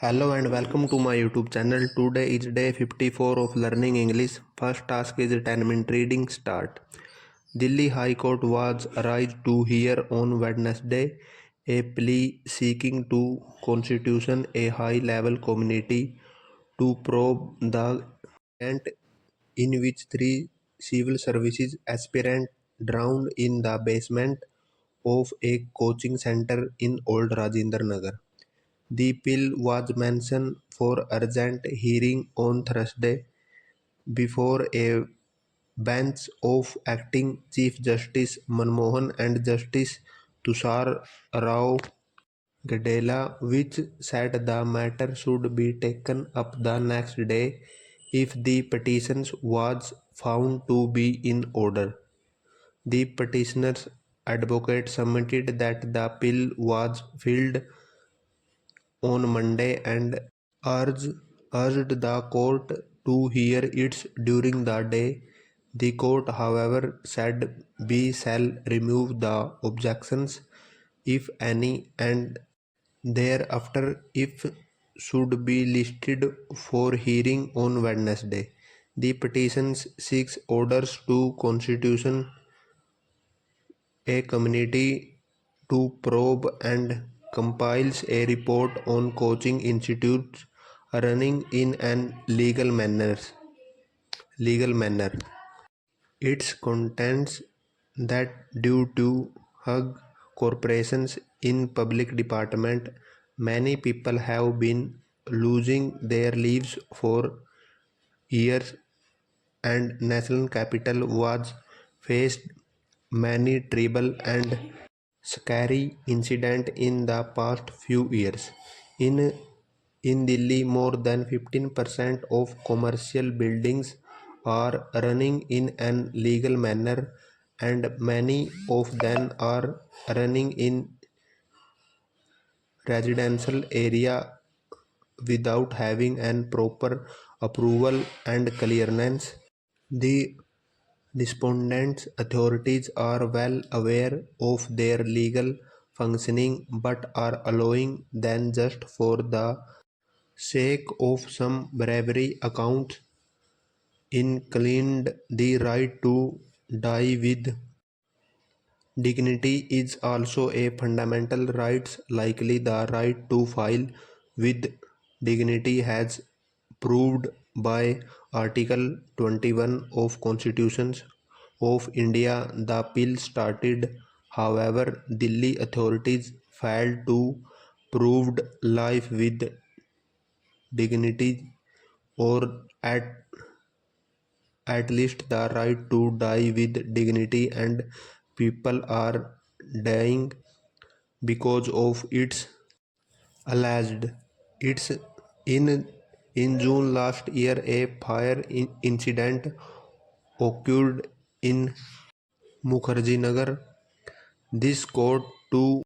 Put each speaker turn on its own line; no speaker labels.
Hello and welcome to my YouTube channel. Today is day 54 of learning English. First task is 10-minute reading. Start. Delhi High Court was asked to hear on Wednesday a plea seeking to constitution a high-level committee to probe the incident in which three civil services aspirants drowned in the basement of a coaching center in Old Rajendra Nagar. The bill was mentioned for urgent hearing on Thursday before a bench of acting Chief Justice Manmohan and Justice Tushar Rao Gadela, which said the matter should be taken up the next day if the petition was found to be in order. The petitioner's advocate submitted that the bill was filed on Monday and urged, urged the court to hear it during the day. The court, however, said we shall remove the objections, if any, and thereafter, if should be listed for hearing on Wednesday. The petition seeks orders to constitution a committee to probe and compiles a report on coaching institutes running in an legal manner. It contends that due to hug corporations in public department, many people have been losing their lives for years and national capital was faced many terrible and scary incidents in the past few years. In Delhi, more than 15% of commercial buildings are running in an legal manner, and many of them are running in residential area without having an proper approval and clearance. The respondents' authorities are well aware of their legal functioning but are allowing them just for the sake of some bravery accounts inclined the right to die with dignity is also a fundamental right, likely the right to file with dignity has proved by Article 21 of Constitution of India. The bill started, however, Delhi authorities failed to prove life with dignity or at least the right to die with dignity, and people are dying because of its alleged it's in June last year a fire incident occurred in Mukherjee Nagar. This court to